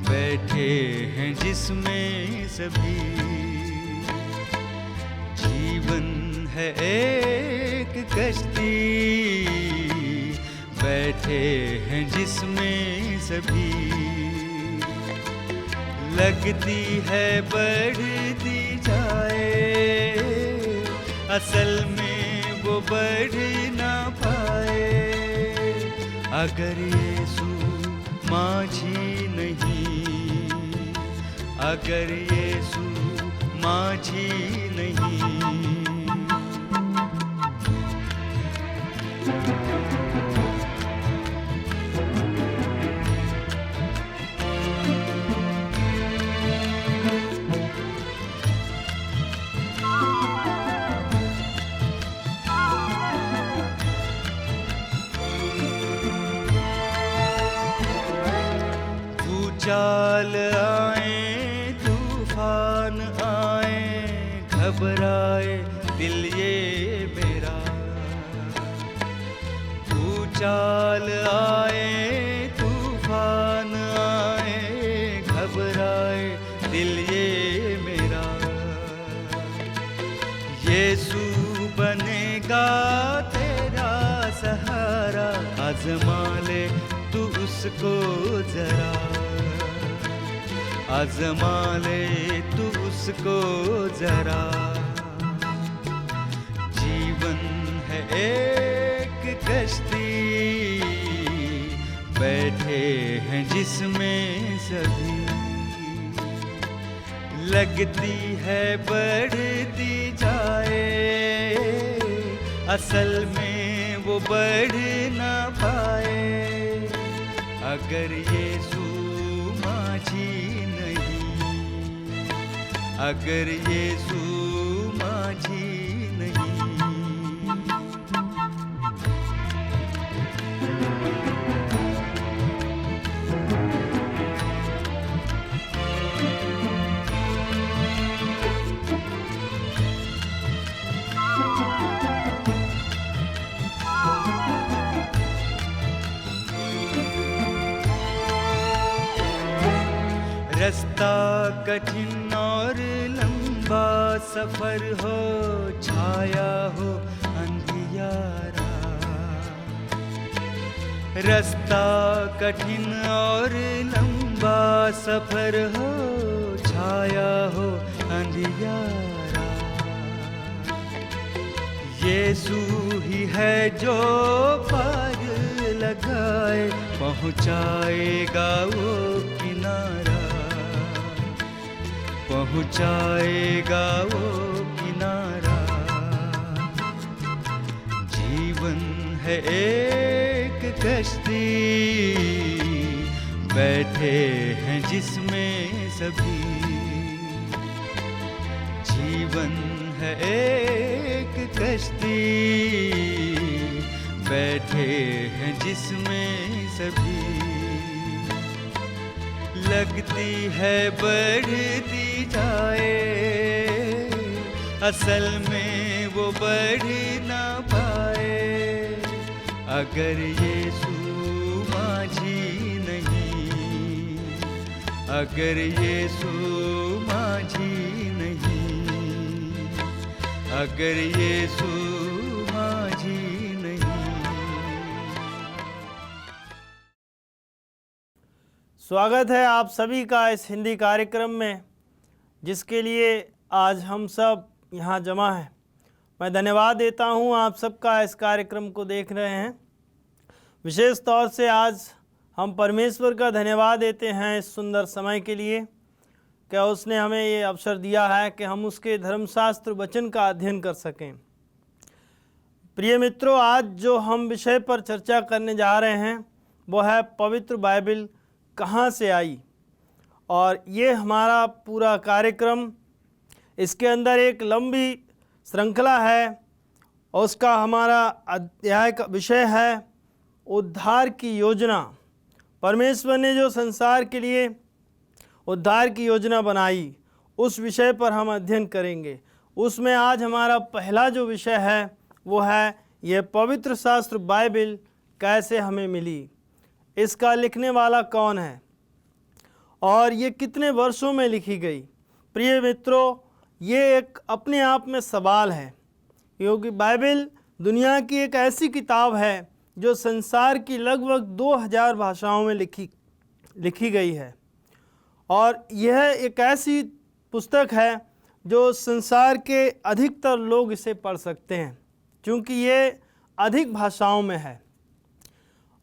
बैठे हैं जिसमें सभी। जीवन है एक कश्ती, बैठे हैं जिसमें सभी। लगती है बढ़ती जाए, असल में वो बढ़ ना पाए। अगर यीशु माझी नहीं, अगर यीशु माझी नहीं। चाल आए तूफान आए, घबराए दिल ये मेरा। चाल आए तूफान आए, घबराए दिल ये मेरा। यीशु बनेगा तेरा सहारा, आज़मा ले तू उसको जरा। आज़मा ले तू उसको जरा। जीवन है एक कश्ती, बैठे हैं जिसमें सभी। लगती है बढ़ती जाए, असल में वो बढ़ ना पाए। अगर यीशु माझी नहीं, अगर यीशु माझी नहीं। रास्ता कठिन और लंबा सफर हो, छाया हो अंधियारा। रास्ता कठिन और लंबा सफर हो, छाया हो अंधियारा। यीशु ही है जो पार लगाए, पहुँचाएगा वो किनारा। पहुँचाएगा वो किनारा। जीवन है एक कश्ती, बैठे हैं जिसमें सभी। जीवन है एक कश्ती, बैठे हैं जिसमें सभी। लगती है बढ़ती जाए, असल में वो बढ़ ना पाए। अगर यीशु माझी नहीं, अगर यीशु माझी नहीं, अगर यीशु माझी नहीं। स्वागत है आप सभी का इस हिंदी कार्यक्रम में, जिसके लिए आज हम सब यहाँ जमा हैं। मैं धन्यवाद देता हूँ आप सबका इस कार्यक्रम को देख रहे हैं। विशेष तौर से आज हम परमेश्वर का धन्यवाद देते हैं इस सुंदर समय के लिए, क्या उसने हमें ये अवसर दिया है कि हम उसके धर्मशास्त्र वचन का अध्ययन कर सकें। प्रिय मित्रों, आज जो हम विषय पर चर्चा करने जा रहे हैं वो है पवित्र बाइबल कहाँ से आई। और ये हमारा पूरा कार्यक्रम, इसके अंदर एक लंबी श्रृंखला है और उसका हमारा अध्याय का विषय है उद्धार की योजना। परमेश्वर ने जो संसार के लिए उद्धार की योजना बनाई, उस विषय पर हम अध्ययन करेंगे। उसमें आज हमारा पहला जो विषय है वो है ये पवित्र शास्त्र बाइबल कैसे हमें मिली, इसका लिखने वाला कौन है। और ये कितने वर्षों में लिखी गई। प्रिय मित्रों, ये एक अपने आप में सवाल है, क्योंकि बाइबल दुनिया की एक ऐसी किताब है जो संसार की लगभग 2000 भाषाओं में लिखी गई है, और यह एक ऐसी पुस्तक है जो संसार के अधिकतर लोग इसे पढ़ सकते हैं, क्योंकि ये अधिक भाषाओं में है।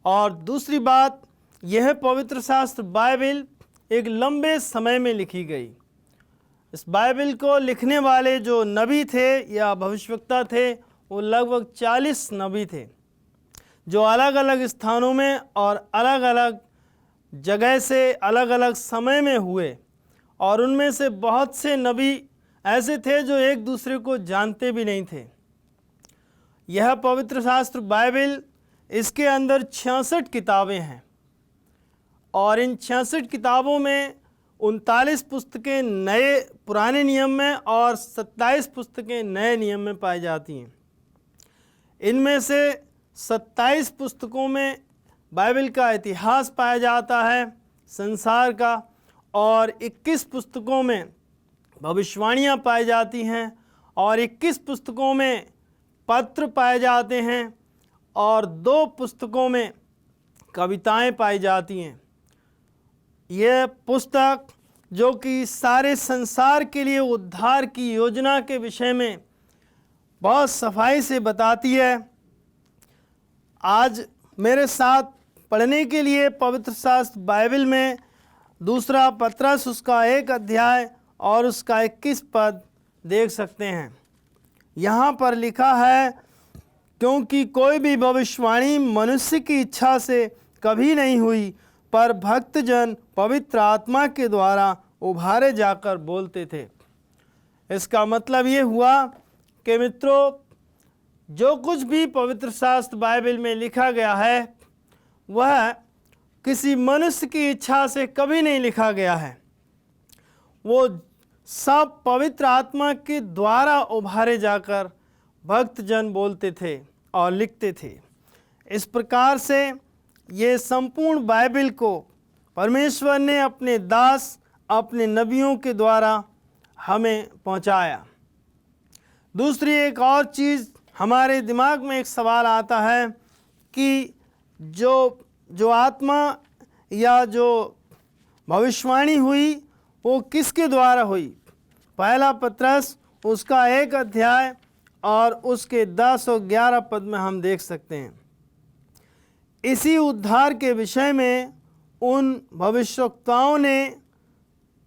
और दूसरी बात, यह पवित्र शास्त्र बाइबल एक लंबे समय में लिखी गई। इस बाइबल को लिखने वाले जो नबी थे या भविष्यवक्ता थे, वो लगभग 40 नबी थे, जो अलग अलग स्थानों में और अलग अलग जगह से अलग अलग समय में हुए। और उनमें से बहुत से नबी ऐसे थे जो एक दूसरे को जानते भी नहीं थे। यह पवित्र शास्त्र बाइबल, इसके अंदर 66 किताबें हैं, और इन 66 किताबों में 39 पुस्तकें नए पुराने नियम में और 27 पुस्तकें नए नियम में पाई जाती हैं। इनमें से 27 पुस्तकों में बाइबल का इतिहास पाया जाता है संसार का, और 21 पुस्तकों में भविष्यवाणियाँ पाई जाती हैं, और 21 पुस्तकों में पत्र पाए जाते हैं, और 2 पुस्तकों में कविताएं पाई जाती हैं। यह पुस्तक जो कि सारे संसार के लिए उद्धार की योजना के विषय में बहुत सफाई से बताती है। आज मेरे साथ पढ़ने के लिए पवित्र शास्त्र बाइबल में 2 पत्रस उसका 1 अध्याय और उसका 21 पद देख सकते हैं। यहाँ पर लिखा है, क्योंकि कोई भी भविष्यवाणी मनुष्य की इच्छा से कभी नहीं हुई, पर भक्तजन पवित्र आत्मा के द्वारा उभारे जाकर बोलते थे। इसका मतलब ये हुआ कि मित्रों, जो कुछ भी पवित्र शास्त्र बाइबल में लिखा गया है वह किसी मनुष्य की इच्छा से कभी नहीं लिखा गया है। वो सब पवित्र आत्मा के द्वारा उभारे जाकर भक्तजन बोलते थे और लिखते थे। इस प्रकार से ये संपूर्ण बाइबल को परमेश्वर ने अपने दास, अपने नबियों के द्वारा हमें पहुंचाया। दूसरी एक और चीज़ हमारे दिमाग में एक सवाल आता है कि जो आत्मा या जो भविष्यवाणी हुई वो किसके द्वारा हुई। पहला पत्रस उसका 1 अध्याय और उसके 10 और 11 पद में हम देख सकते हैं। इसी उद्धार के विषय में उन भविष्यवक्ताओं ने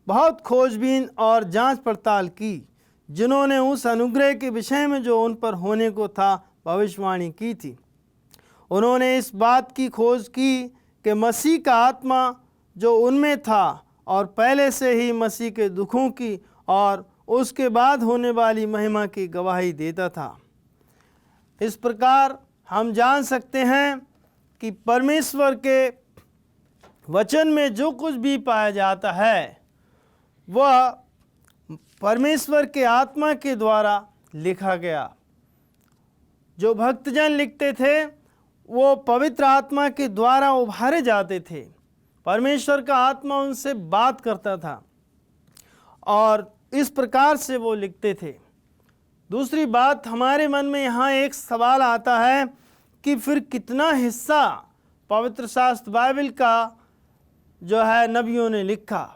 बहुत खोजबीन और जांच पड़ताल की, जिन्होंने उस अनुग्रह के विषय में जो उन पर होने को था भविष्यवाणी की थी। उन्होंने इस बात की खोज की कि मसीह का आत्मा जो उनमें था और पहले से ही मसीह के दुखों की और उसके बाद होने वाली महिमा की गवाही देता था। इस प्रकार हम जान सकते हैं कि परमेश्वर के वचन में जो कुछ भी पाया जाता है वह परमेश्वर के आत्मा के द्वारा लिखा गया। जो भक्तजन लिखते थे वो पवित्र आत्मा के द्वारा उभारे जाते थे। परमेश्वर का आत्मा उनसे बात करता था और इस प्रकार से वो लिखते थे। दूसरी बात, हमारे मन में यहाँ एक सवाल आता है कि फिर कितना हिस्सा पवित्र शास्त्र बाइबल का जो है नबियों ने लिखा।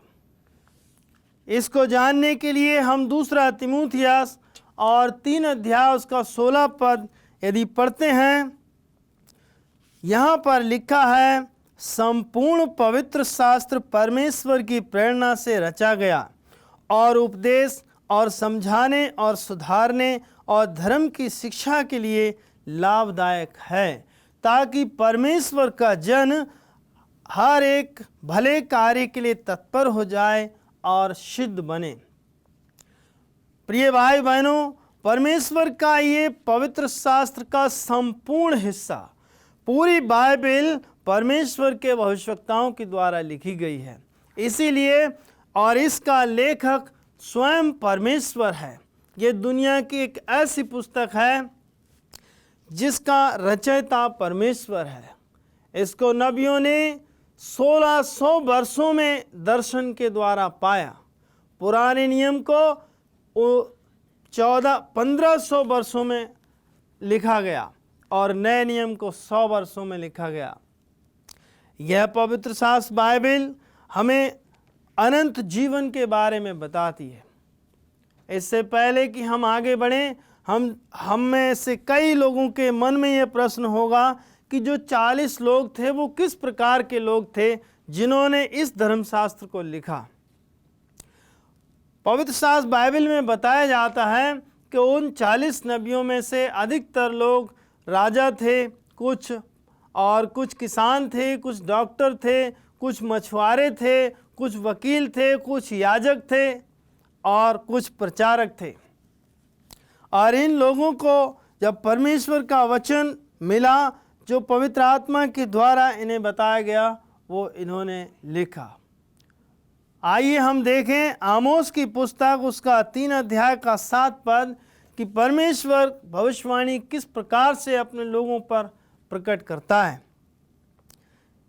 इसको जानने के लिए हम 2 तीमुथियुस और 3 अध्याय उसका 16 पद यदि पढ़ते हैं, यहाँ पर लिखा है, संपूर्ण पवित्र शास्त्र परमेश्वर की प्रेरणा से रचा गया और उपदेश और समझाने और सुधारने और धर्म की शिक्षा के लिए लाभदायक है, ताकि परमेश्वर का जन हर एक भले कार्य के लिए तत्पर हो जाए और सिद्ध बने। प्रिय भाई बहनों, परमेश्वर का ये पवित्र शास्त्र का संपूर्ण हिस्सा, पूरी बाइबल परमेश्वर के भविष्यवक्ताओं के द्वारा लिखी गई है। इसीलिए और इसका लेखक स्वयं परमेश्वर है। ये दुनिया की एक ऐसी पुस्तक है जिसका रचयिता परमेश्वर है। इसको नबियों ने 1600 वर्षों में दर्शन के द्वारा पाया। पुराने नियम को 1500 वर्षों में लिखा गया और नए नियम को 100 वर्षों में लिखा गया। यह पवित्र शास्त्र बाइबल हमें अनंत जीवन के बारे में बताती है। इससे पहले कि हम आगे बढ़ें, हम में से कई लोगों के मन में यह प्रश्न होगा कि जो 40 लोग थे वो किस प्रकार के लोग थे जिन्होंने इस धर्मशास्त्र को लिखा। पवित्र शास्त्र बाइबल में बताया जाता है कि उन 40 नबियों में से अधिकतर लोग राजा थे, कुछ किसान थे, कुछ डॉक्टर थे, कुछ मछुआरे थे, कुछ वकील थे, कुछ याजक थे और कुछ प्रचारक थे। और इन लोगों को जब परमेश्वर का वचन मिला जो पवित्र आत्मा के द्वारा इन्हें बताया गया, वो इन्होंने लिखा। आइए हम देखें आमोस की पुस्तक उसका 3 अध्याय का 7 पद कि परमेश्वर भविष्यवाणी किस प्रकार से अपने लोगों पर प्रकट करता है।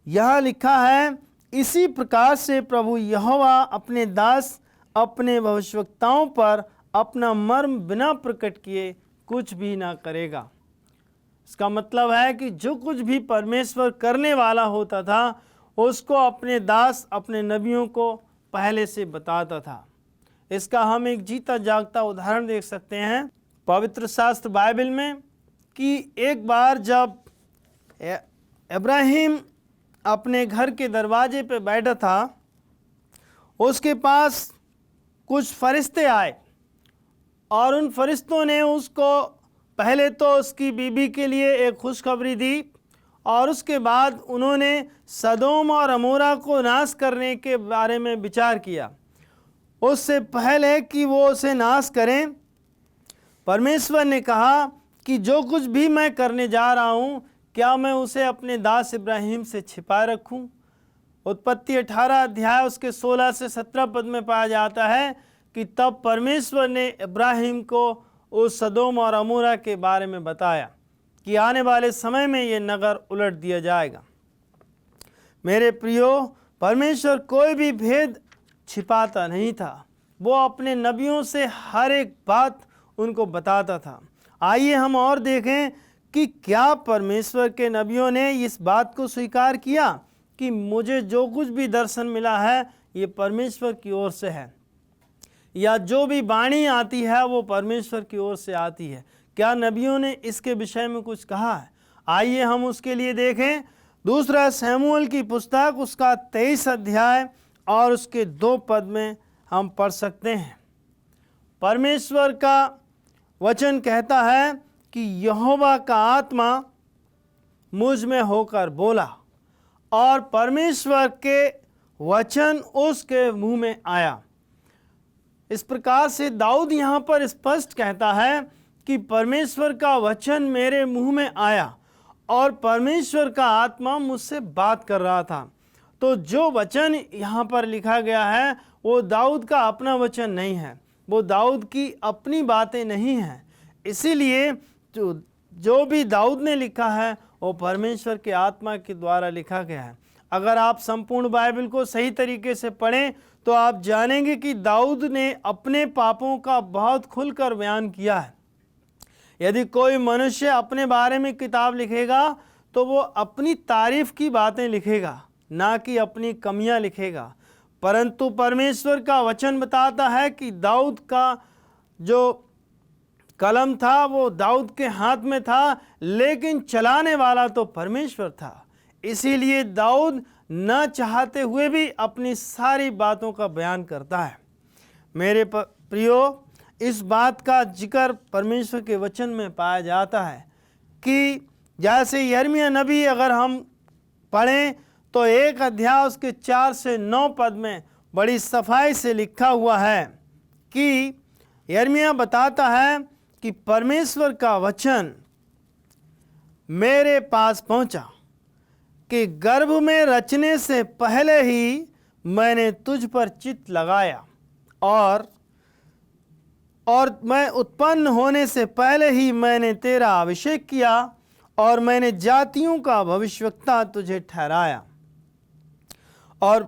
यह लिखा है, इसी प्रकार से प्रभु यहोवा अपने दास अपने भविष्यवक्ताओं पर अपना मर्म बिना प्रकट किए कुछ भी ना करेगा। इसका मतलब है कि जो कुछ भी परमेश्वर करने वाला होता था उसको अपने दास अपने नबियों को पहले से बताता था। इसका हम एक जीता जागता उदाहरण देख सकते हैं पवित्र शास्त्र बाइबल में कि एक बार जब इब्राहिम अपने घर के दरवाजे पे बैठा था, उसके पास कुछ फरिश्ते आए और उन फरिश्तों ने उसको पहले तो उसकी बीबी के लिए एक खुशखबरी दी और उसके बाद उन्होंने सदोम और अमोरा को नाश करने के बारे में विचार किया। उससे पहले कि वो उसे नाश करें, परमेश्वर ने कहा कि जो कुछ भी मैं करने जा रहा हूँ, क्या मैं उसे अपने दास इब्राहिम से छिपाए रखूँ। उत्पत्ति 18 अध्याय उसके 16 से 17 पद में पाया जाता है कि तब परमेश्वर ने इब्राहिम को उस सदोम और अमोरा के बारे में बताया कि आने वाले समय में ये नगर उलट दिया जाएगा। मेरे प्रियो, परमेश्वर कोई भी भेद छिपाता नहीं था, वो अपने नबियों से हर एक बात उनको बताता था। आइए हम और देखें कि क्या परमेश्वर के नबियों ने इस बात को स्वीकार किया कि मुझे जो कुछ भी दर्शन मिला है ये परमेश्वर की ओर से है, या जो भी वाणी आती है वो परमेश्वर की ओर से आती है। क्या नबियों ने इसके विषय में कुछ कहा है? आइए हम उसके लिए देखें दूसरा शमूएल की पुस्तक उसका 23 अध्याय और उसके 2 पद में हम पढ़ सकते हैं। परमेश्वर का वचन कहता है कि यहोवा का आत्मा मुझ में होकर बोला और परमेश्वर के वचन उसके मुंह में आया। इस प्रकार से दाऊद यहाँ पर स्पष्ट कहता है कि परमेश्वर का वचन मेरे मुंह में आया और परमेश्वर का आत्मा मुझसे बात कर रहा था। तो जो वचन यहाँ पर लिखा गया है वो दाऊद का अपना वचन नहीं है, वो दाऊद की अपनी बातें नहीं हैं। इसीलिए जो भी दाऊद ने लिखा है वो परमेश्वर के आत्मा के द्वारा लिखा गया है। अगर आप संपूर्ण बाइबल को सही तरीके से पढ़ें तो आप जानेंगे कि दाऊद ने अपने पापों का बहुत खुलकर बयान किया है। यदि कोई मनुष्य अपने बारे में किताब लिखेगा तो वो अपनी तारीफ की बातें लिखेगा, ना कि अपनी कमियां लिखेगा। परंतु परमेश्वर का वचन बताता है कि दाऊद का जो कलम था वो दाऊद के हाथ में था, लेकिन चलाने वाला तो परमेश्वर था। इसीलिए दाऊद न चाहते हुए भी अपनी सारी बातों का बयान करता है। मेरे प्रियो, इस बात का जिक्र परमेश्वर के वचन में पाया जाता है कि जैसे यिर्मयाह नबी अगर हम पढ़ें तो 1 अध्याय उसके 4 से 9 पद में बड़ी सफाई से लिखा हुआ है कि यिर्मयाह बताता है कि परमेश्वर का वचन मेरे पास पहुंचा कि गर्भ में रचने से पहले ही मैंने तुझ पर चित्त लगाया और मैं उत्पन्न होने से पहले ही मैंने तेरा अभिषेक किया और मैंने जातियों का भविष्यवक्ता तुझे ठहराया। और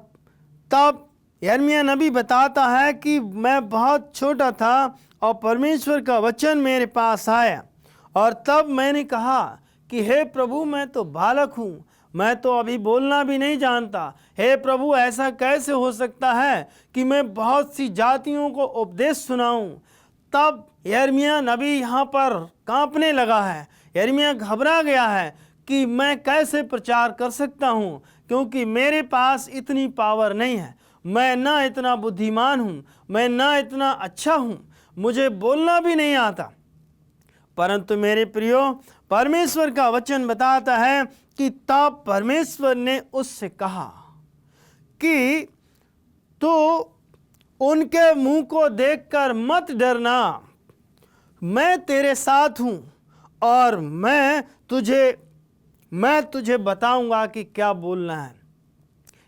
तब यिर्मयाह नबी बताता है कि मैं बहुत छोटा था और परमेश्वर का वचन मेरे पास आया और तब मैंने कहा कि हे प्रभु, मैं तो बालक हूँ, मैं तो अभी बोलना भी नहीं जानता। हे प्रभु, ऐसा कैसे हो सकता है कि मैं बहुत सी जातियों को उपदेश सुनाऊं। तब यिर्मयाह नबी यहाँ पर कांपने लगा है। यिर्मयाह घबरा गया है कि मैं कैसे प्रचार कर सकता हूँ, क्योंकि मेरे पास इतनी पावर नहीं है। मैं ना इतना बुद्धिमान हूँ, मैं ना इतना अच्छा हूँ, मुझे बोलना भी नहीं आता। परंतु मेरे प्रियो, परमेश्वर का वचन बताता है कि तब परमेश्वर ने उससे कहा कि तू उनके मुंह को देखकर मत डरना, मैं तेरे साथ हूँ और मैं तुझे बताऊंगा कि क्या बोलना है।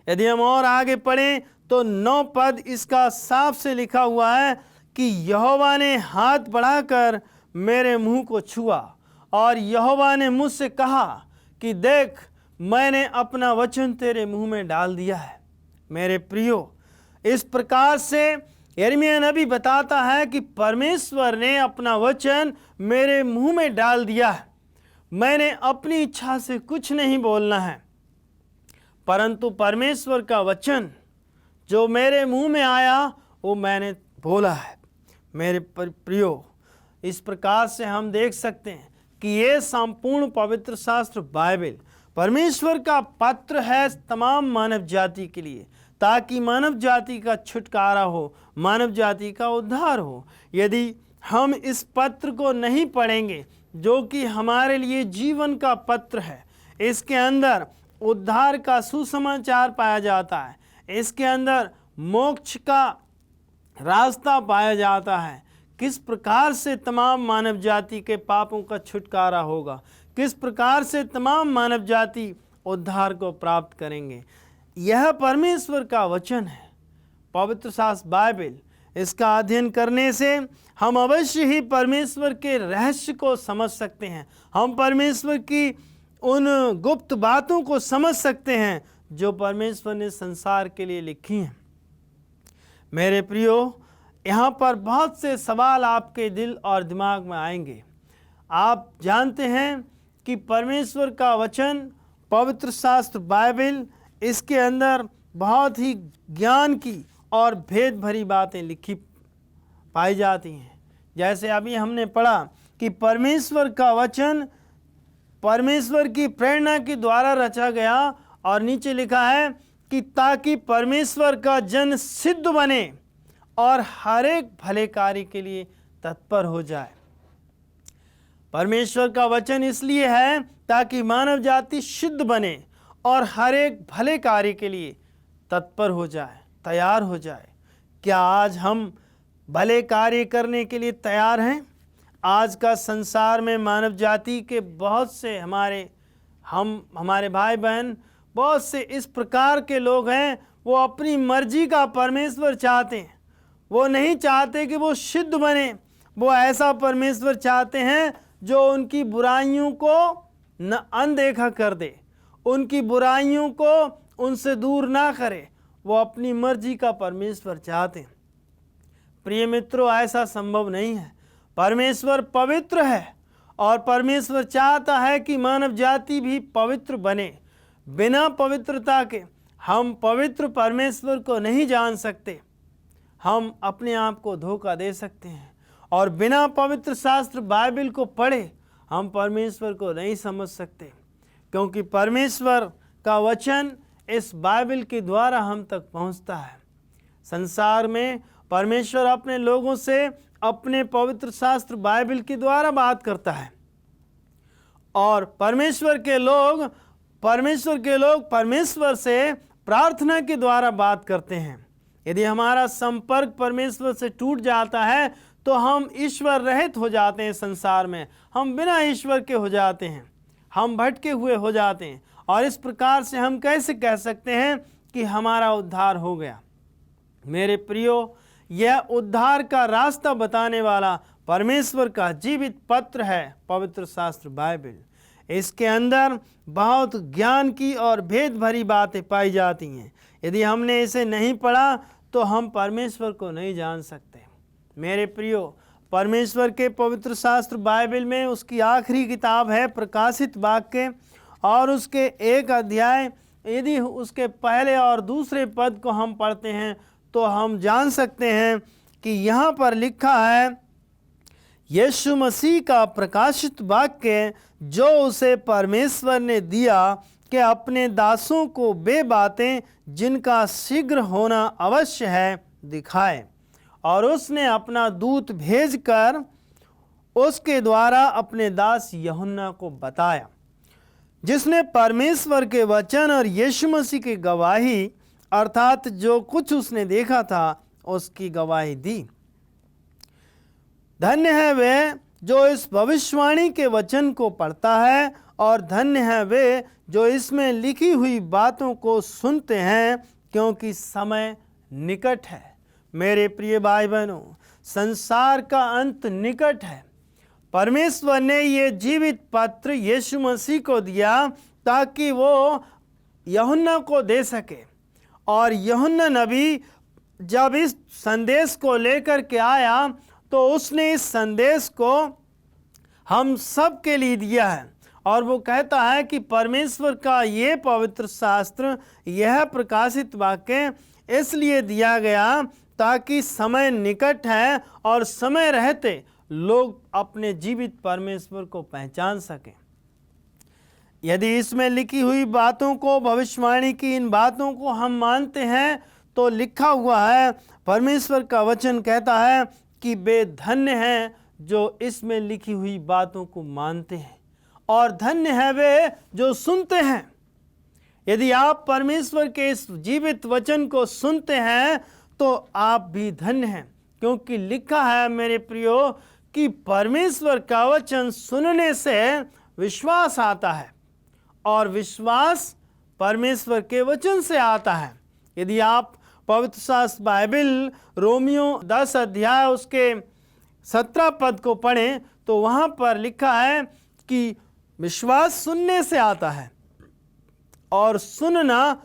यदि हम और आगे पढ़ें तो 9 पद इसका साफ से लिखा हुआ है कि यहोवा ने हाथ बढ़ाकर मेरे मुंह को छुआ और यहोवा ने मुझसे कहा कि देख, मैंने अपना वचन तेरे मुंह में डाल दिया है। मेरे प्रियो, इस प्रकार से यिर्मयाह नबी बताता है कि परमेश्वर ने अपना वचन मेरे मुंह में डाल दिया है। मैंने अपनी इच्छा से कुछ नहीं बोलना है, परंतु परमेश्वर का वचन जो मेरे मुंह में आया वो मैंने बोला है। मेरे प्रियो, इस प्रकार से हम देख सकते हैं कि ये संपूर्ण पवित्र शास्त्र बाइबल परमेश्वर का पत्र है तमाम मानव जाति के लिए, ताकि मानव जाति का छुटकारा हो, मानव जाति का उद्धार हो। यदि हम इस पत्र को नहीं पढ़ेंगे, जो कि हमारे लिए जीवन का पत्र है, इसके अंदर उद्धार का सुसमाचार पाया जाता है, इसके अंदर मोक्ष का रास्ता पाया जाता है, किस प्रकार से तमाम मानव जाति के पापों का छुटकारा होगा, किस प्रकार से तमाम मानव जाति उद्धार को प्राप्त करेंगे। यह परमेश्वर का वचन है, पवित्र शास्त्र बाइबल। इसका अध्ययन करने से हम अवश्य ही परमेश्वर के रहस्य को समझ सकते हैं, हम परमेश्वर की उन गुप्त बातों को समझ सकते हैं जो परमेश्वर ने संसार के लिए लिखी हैं। मेरे प्रियो, यहाँ पर बहुत से सवाल आपके दिल और दिमाग में आएंगे। आप जानते हैं कि परमेश्वर का वचन, पवित्र शास्त्र बाइबल, इसके अंदर बहुत ही ज्ञान की और भेद भरी बातें लिखी पाई जाती हैं। जैसे अभी हमने पढ़ा कि परमेश्वर का वचन परमेश्वर की प्रेरणा के द्वारा रचा गया, और नीचे लिखा है कि ताकि परमेश्वर का जन सिद्ध बने और हर एक भले कार्य के लिए तत्पर हो जाए। परमेश्वर का वचन इसलिए है ताकि मानव जाति सिद्ध बने और हर एक भले कार्य के लिए तत्पर हो जाए, तैयार हो जाए। क्या आज हम भले कार्य करने के लिए तैयार हैं? आज का संसार में मानव जाति के बहुत से हमारे भाई बहन, बहुत से इस प्रकार के लोग हैं, वो अपनी मर्जी का परमेश्वर चाहते हैं। वो नहीं चाहते कि वो सिद्ध बने, वो ऐसा परमेश्वर चाहते हैं जो उनकी बुराइयों को न अनदेखा कर दे, उनकी बुराइयों को उनसे दूर ना करे। वो अपनी मर्जी का परमेश्वर चाहते हैं। प्रिय मित्रों, ऐसा संभव नहीं है। परमेश्वर पवित्र है और परमेश्वर चाहता है कि मानव जाति भी पवित्र बने। बिना पवित्रता के हम पवित्र परमेश्वर को नहीं जान सकते। हम अपने आप को धोखा दे सकते हैं, और बिना पवित्र शास्त्र बाइबल को पढ़े हम परमेश्वर को नहीं समझ सकते, क्योंकि परमेश्वर का वचन इस बाइबल के द्वारा हम तक पहुंचता है। संसार में परमेश्वर अपने लोगों से अपने पवित्र शास्त्र बाइबल के द्वारा बात करता है, और परमेश्वर के लोग परमेश्वर से प्रार्थना के द्वारा बात करते हैं। यदि हमारा संपर्क परमेश्वर से टूट जाता है तो हम ईश्वर रहित हो जाते हैं। संसार में हम बिना ईश्वर के हो जाते हैं, हम भटके हुए हो जाते हैं, और इस प्रकार से हम कैसे कह सकते हैं कि हमारा उद्धार हो गया? मेरे प्रियो, यह उद्धार का रास्ता बताने वाला परमेश्वर का जीवित पत्र है, पवित्र शास्त्र बाइबल। इसके अंदर बहुत ज्ञान की और भेद भरी बातें पाई जाती हैं। यदि हमने इसे नहीं पढ़ा तो हम परमेश्वर को नहीं जान सकते। मेरे प्रियो, परमेश्वर के पवित्र शास्त्र बाइबल में उसकी आखिरी किताब है प्रकाशित वाक्य, और उसके 1 अध्याय यदि उसके पहले और दूसरे पद को हम पढ़ते हैं तो हम जान सकते हैं कि यहाँ पर लिखा है, यीशु मसीह का प्रकाशित वाक्य जो उसे परमेश्वर ने दिया कि अपने दासों को वे बातें जिनका शीघ्र होना अवश्य है दिखाए। और उसने अपना दूत भेजकर उसके द्वारा अपने दास यूहन्ना को बताया, जिसने परमेश्वर के वचन और यीशु मसीह की गवाही अर्थात जो कुछ उसने देखा था उसकी गवाही दी। धन्य है वे जो इस भविष्यवाणी के वचन को पढ़ता है, और धन्य है वे जो इसमें लिखी हुई बातों को सुनते हैं, क्योंकि समय निकट है। मेरे प्रिय भाई बहनों, संसार का अंत निकट है। परमेश्वर ने ये जीवित पत्र यीशु मसीह को दिया ताकि वो यूहन्ना को दे सके, और यूहन्ना नबी जब इस संदेश को लेकर के आया तो उसने इस संदेश को हम सब के लिए दिया है। और वो कहता है कि परमेश्वर का ये पवित्र शास्त्र, यह प्रकाशित वाक्य इसलिए दिया गया ताकि समय निकट है और समय रहते लोग अपने जीवित परमेश्वर को पहचान सकें। यदि इसमें लिखी हुई बातों को, भविष्यवाणी की इन बातों को हम मानते हैं तो लिखा हुआ है, परमेश्वर का वचन कहता है कि वे धन्य हैं जो इसमें लिखी हुई बातों को मानते हैं, और धन्य है वे जो सुनते हैं। यदि आप परमेश्वर के इस जीवित वचन को सुनते हैं तो आप भी धन्य हैं, क्योंकि लिखा है मेरे प्रियो कि परमेश्वर का वचन सुनने से विश्वास आता है, और विश्वास परमेश्वर के वचन से आता है। यदि आप पवित्र शास्त्र बाइबल रोमियो 10 अध्याय उसके 17 पद को पढ़ें तो वहाँ पर लिखा है कि विश्वास सुनने से आता है, और सुनना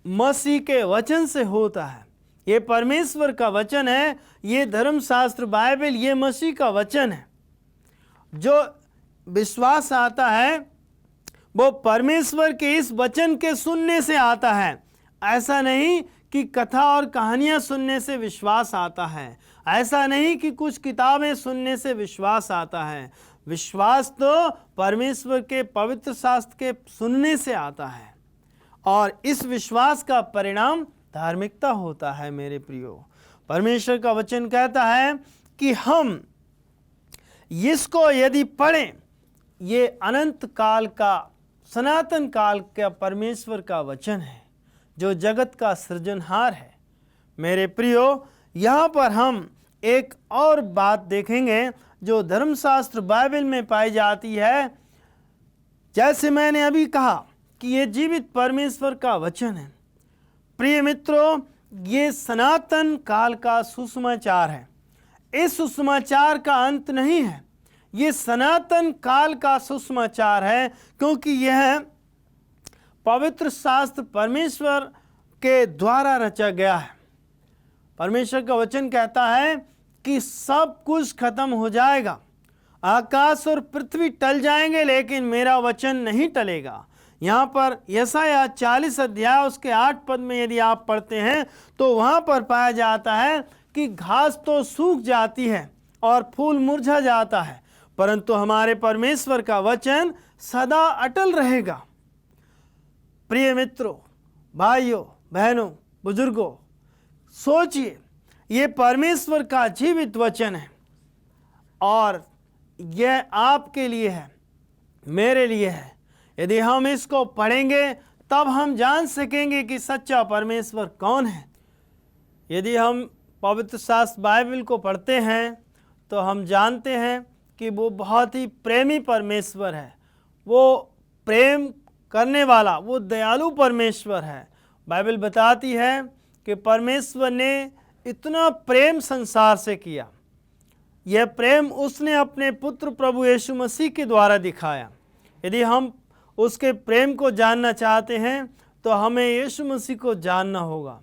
मसीह के वचन से होता है। ये परमेश्वर का वचन है, ये धर्मशास्त्र बाइबल, ये मसीह का वचन है। जो विश्वास आता है वो परमेश्वर के इस वचन के सुनने से आता है। ऐसा नहीं कि कथा और कहानियाँ सुनने से विश्वास आता है, ऐसा नहीं कि कुछ किताबें सुनने से विश्वास आता है। विश्वास तो परमेश्वर के पवित्र शास्त्र के सुनने से आता है, और इस विश्वास का परिणाम धार्मिकता होता है। मेरे प्रियो, परमेश्वर का वचन कहता है कि हम इसको यदि पढ़ें, ये अनंत काल का, सनातन काल का परमेश्वर का वचन है जो जगत का सृजनहार है। मेरे प्रियो, यहाँ पर हम एक और बात देखेंगे जो धर्मशास्त्र बाइबल में पाई जाती है। जैसे मैंने अभी कहा कि ये जीवित परमेश्वर का वचन है। प्रिय मित्रों, ये सनातन काल का सुसमाचार है। इस सुसमाचार का अंत नहीं है, ये सनातन काल का सुसमाचार है, क्योंकि यह पवित्र शास्त्र परमेश्वर के द्वारा रचा गया है। परमेश्वर का वचन कहता है कि सब कुछ खत्म हो जाएगा, आकाश और पृथ्वी टल जाएंगे लेकिन मेरा वचन नहीं टलेगा। यहाँ पर यशायाह 40 अध्याय उसके 8 पद में यदि आप पढ़ते हैं तो वहाँ पर पाया जाता है कि घास तो सूख जाती है और फूल मुरझा जाता है, परंतु हमारे परमेश्वर का वचन सदा अटल रहेगा। प्रिय मित्रों, भाइयों, बहनों, बुजुर्गों, सोचिए, ये परमेश्वर का जीवित वचन है, और यह आपके लिए है, मेरे लिए है। यदि हम इसको पढ़ेंगे तब हम जान सकेंगे कि सच्चा परमेश्वर कौन है। यदि हम पवित्र शास्त्र बाइबल को पढ़ते हैं तो हम जानते हैं कि वो बहुत ही प्रेमी परमेश्वर है, वो प्रेम करने वाला, वो दयालु परमेश्वर है। बाइबल बताती है कि परमेश्वर ने इतना प्रेम संसार से किया, यह प्रेम उसने अपने पुत्र प्रभु यीशु मसीह के द्वारा दिखाया। यदि हम उसके प्रेम को जानना चाहते हैं तो हमें यीशु मसीह को जानना होगा।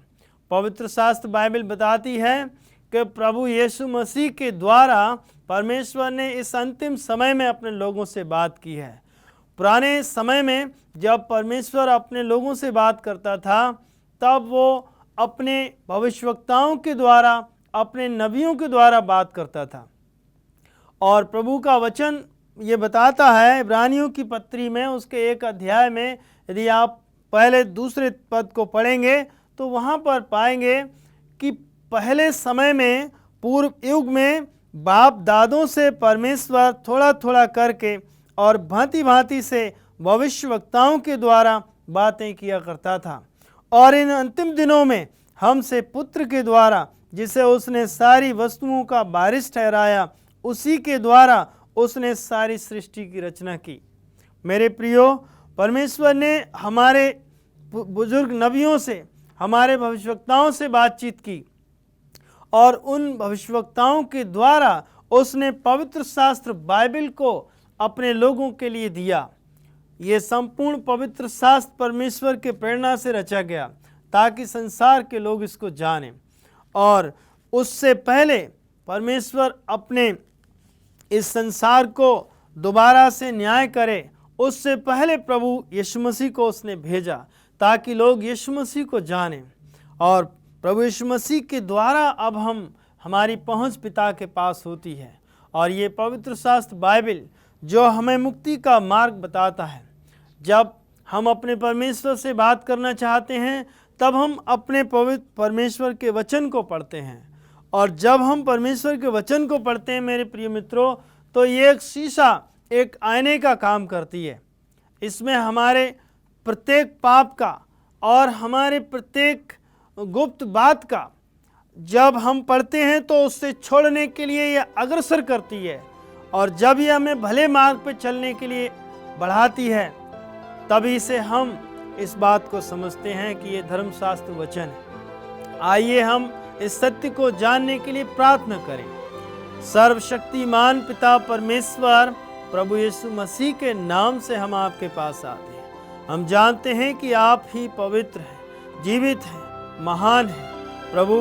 पवित्र शास्त्र बाइबल बताती है कि प्रभु यीशु मसीह के द्वारा परमेश्वर ने इस अंतिम समय में अपने लोगों से बात की है। पुराने समय में जब परमेश्वर अपने लोगों से बात करता था, तब वो अपने भविष्यवक्ताओं के द्वारा, अपने नबियों के द्वारा बात करता था। और प्रभु का वचन ये बताता है इब्रानियों की पत्री में उसके 1 अध्याय में, यदि आप पहले दूसरे पद को पढ़ेंगे तो वहाँ पर पाएंगे कि पहले समय में, पूर्व युग में बाप दादों से परमेश्वर थोड़ा थोड़ा करके और भांति भांति से भविष्यवक्ताओं के द्वारा बातें किया करता था। और इन अंतिम दिनों में हमसे पुत्र के द्वारा, जिसे उसने सारी वस्तुओं का वारिस ठहराया, उसी के द्वारा उसने सारी सृष्टि की रचना की। मेरे प्रियो, परमेश्वर ने हमारे बुजुर्ग नबियों से, हमारे भविष्यवक्ताओं से बातचीत की और उन भविष्यवक्ताओं के द्वारा उसने पवित्र शास्त्र बाइबल को अपने लोगों के लिए दिया। ये संपूर्ण पवित्र शास्त्र परमेश्वर के प्रेरणा से रचा गया ताकि संसार के लोग इसको जानें। और उससे पहले परमेश्वर अपने इस संसार को दोबारा से न्याय करे, उससे पहले प्रभु यीशु मसीह को उसने भेजा ताकि लोग यीशु मसीह को जानें। और प्रभु यीशु मसीह के द्वारा अब हमारी पहुंच पिता के पास होती है। और ये पवित्र शास्त्र बाइबल जो हमें मुक्ति का मार्ग बताता है। जब हम अपने परमेश्वर से बात करना चाहते हैं, तब हम अपने पवित्र परमेश्वर के वचन को पढ़ते हैं। और जब हम परमेश्वर के वचन को पढ़ते हैं मेरे प्रिय मित्रों, तो ये एक शीशा, एक आईने का काम करती है। इसमें हमारे प्रत्येक पाप का और हमारे प्रत्येक गुप्त बात का जब हम पढ़ते हैं तो उससे छोड़ने के लिए यह अग्रसर करती है। और जब यह हमें भले मार्ग पर चलने के लिए बढ़ाती है, तभी से हम इस बात को समझते हैं कि ये धर्मशास्त्र वचन है। आइए हम इस सत्य को जानने के लिए प्रार्थना करें। सर्वशक्तिमान पिता परमेश्वर, प्रभु यीशु मसीह के नाम से हम आपके पास आते हैं। हम जानते हैं कि आप ही पवित्र हैं, जीवित हैं, महान हैं। प्रभु,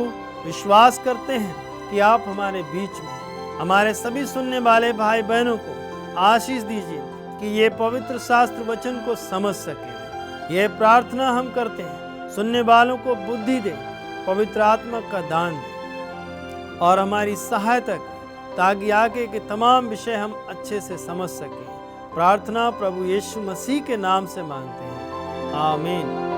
विश्वास करते हैं कि आप हमारे बीच में हैं। हमारे सभी सुनने वाले भाई बहनों को आशीष दीजिए कि ये पवित्र शास्त्र वचन को समझ सके। ये प्रार्थना हम करते हैं, सुनने वालों को बुद्धि दे, पवित्र आत्मा का दान दे और हमारी सहायता करें ताकि आगे के तमाम विषय हम अच्छे से समझ सकें। प्रार्थना प्रभु यीशु मसीह के नाम से मांगते हैं, आमीन।